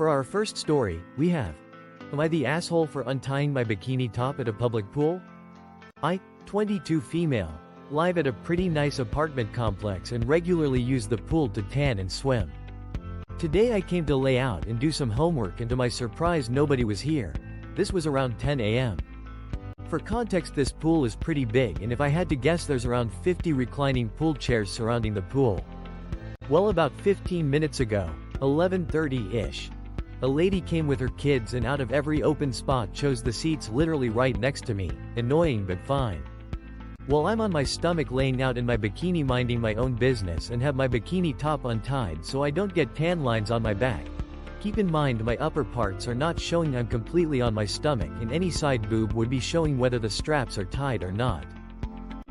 For our first story, we have, am I the asshole for untying my bikini top at a public pool? I, 22 female, live at a pretty nice apartment complex and regularly use the pool to tan and swim. Today I came to lay out and do some homework, and to my surprise nobody was here. This was around 10 a.m. For context, this pool is pretty big, and if I had to guess, there's around 50 reclining pool chairs surrounding the pool. Well, about 15 minutes ago, 11:30-ish, a lady came with her kids and out of every open spot chose the seats literally right next to me. Annoying but fine. Well, I'm on my stomach laying out in my bikini minding my own business and have my bikini top untied so I don't get tan lines on my back. Keep in mind my upper parts are not showing, I'm completely on my stomach, and any side boob would be showing whether the straps are tied or not.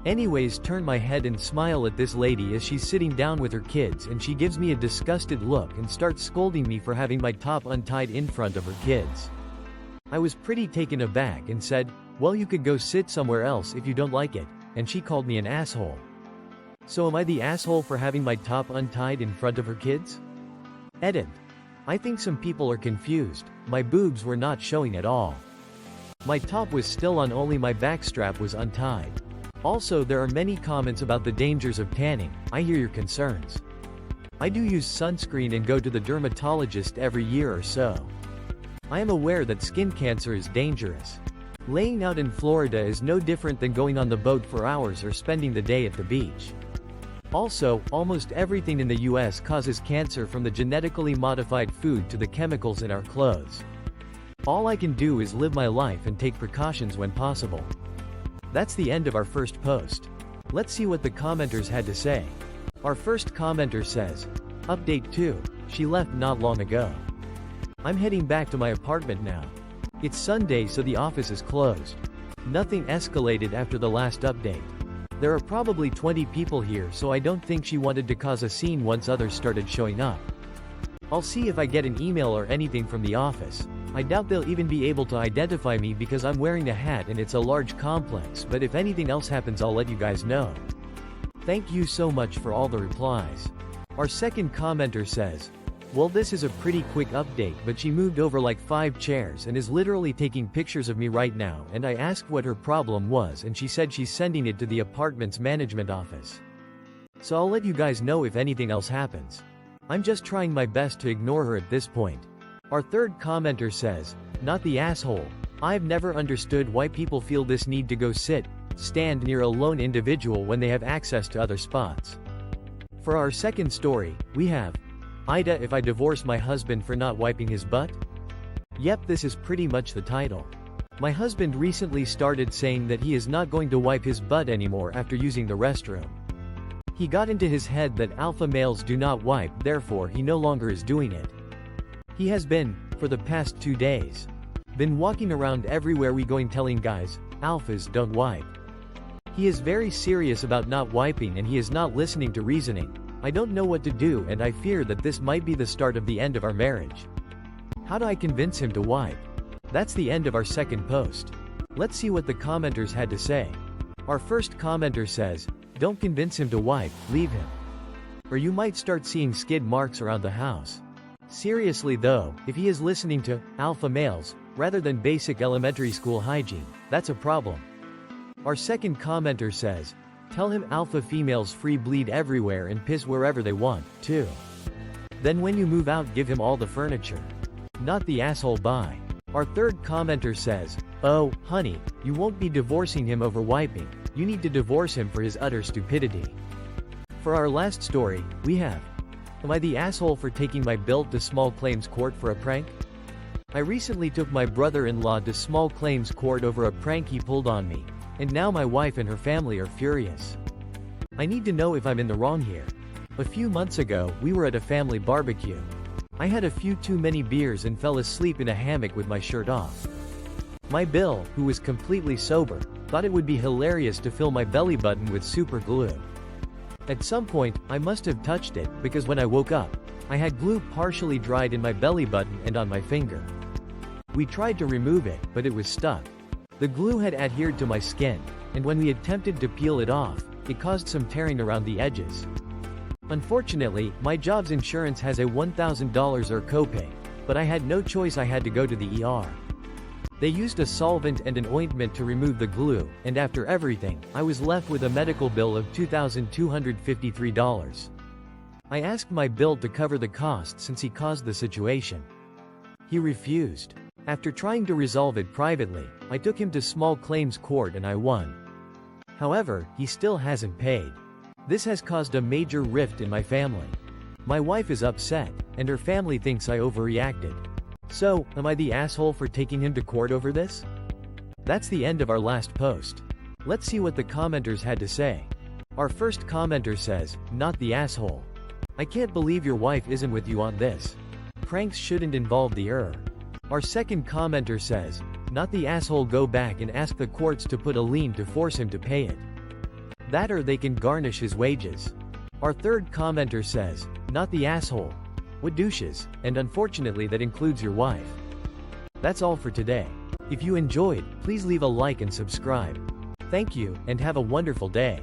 Anyways, turn my head and smile at this lady as she's sitting down with her kids, and she gives me a disgusted look and starts scolding me for having my top untied in front of her kids. I was pretty taken aback and said, well, you could go sit somewhere else if you don't like it, and she called me an asshole. So am I the asshole for having my top untied in front of her kids? Edit. I think some people are confused. My boobs were not showing at all. My top was still on, only my back strap was untied. Also, there are many comments about the dangers of tanning. I hear your concerns. I do use sunscreen and go to the dermatologist every year or so. I am aware that skin cancer is dangerous. Laying out in Florida is no different than going on the boat for hours or spending the day at the beach. Also, almost everything in the US causes cancer, from the genetically modified food to the chemicals in our clothes. All I can do is live my life and take precautions when possible. That's the end of our first post. Let's see what the commenters had to say. Our first commenter says, Update 2, she left not long ago. I'm heading back to my apartment now. It's Sunday, so the office is closed. Nothing escalated after the last update. There are probably 20 people here, so I don't think she wanted to cause a scene once others started showing up. I'll see if I get an email or anything from the office. I doubt they'll even be able to identify me because I'm wearing a hat and it's a large complex, but if anything else happens I'll let you guys know. Thank you so much for all the replies. Our second commenter says, well, this is a pretty quick update, but she moved over like 5 chairs and is literally taking pictures of me right now, and I asked what her problem was and she said she's sending it to the apartment's management office. So I'll let you guys know if anything else happens. I'm just trying my best to ignore her at this point. Our third commenter says, not the asshole. I've never understood why people feel this need to go stand near a lone individual when they have access to other spots. For our second story, we have, Aitah, if I divorce my husband for not wiping his butt? Yep, this is pretty much the title. My husband recently started saying that he is not going to wipe his butt anymore after using the restroom. He got into his head that alpha males do not wipe, therefore he no longer is doing it. He has been, for the past 2 days, been walking around everywhere we going telling guys, alphas don't wipe. He is very serious about not wiping and he is not listening to reasoning. I don't know what to do, and I fear that this might be the start of the end of our marriage. How do I convince him to wipe? That's the end of our second post. Let's see what the commenters had to say. Our first commenter says, don't convince him to wipe, leave him. Or you might start seeing skid marks around the house. Seriously though, if he is listening to alpha males rather than basic elementary school hygiene, that's a problem. Our second commenter says, tell him alpha females free bleed everywhere and piss wherever they want, too. Then when you move out, give him all the furniture. Not the asshole, bye. Our third commenter says, oh, honey, you won't be divorcing him over wiping, you need to divorce him for his utter stupidity. For our last story, we have, am I the asshole for taking my bill to small claims court for a prank? I recently took my brother-in-law to small claims court over a prank he pulled on me, and now my wife and her family are furious. I need to know if I'm in the wrong here. A few months ago, we were at a family barbecue. I had a few too many beers and fell asleep in a hammock with my shirt off. My Bill, who was completely sober, thought it would be hilarious to fill my belly button with super glue. At some point, I must have touched it, because when I woke up, I had glue partially dried in my belly button and on my finger. We tried to remove it, but it was stuck. The glue had adhered to my skin, and when we attempted to peel it off, it caused some tearing around the edges. Unfortunately, my job's insurance has a $1,000 copay, But I had no choice, I had to go to the ER. They used a solvent and an ointment to remove the glue, and after everything, I was left with a medical bill of $2,253. I asked my bill to cover the cost since he caused the situation. He refused. After trying to resolve it privately, I took him to small claims court and I won. However, he still hasn't paid. This has caused a major rift in my family. My wife is upset, and her family thinks I overreacted. So, am I the asshole for taking him to court over this? That's the end of our last post. Let's see what the commenters had to say. Our first commenter says, "Not the asshole. I can't believe your wife isn't with you on this. Pranks shouldn't involve the ER." Our second commenter says, "Not the asshole, go back and ask the courts to put a lien to force him to pay it. That or they can garnish his wages." Our third commenter says, "Not the asshole. What douches," and unfortunately that includes your wife. That's all for today. If you enjoyed, please leave a like and subscribe. Thank you, and have a wonderful day.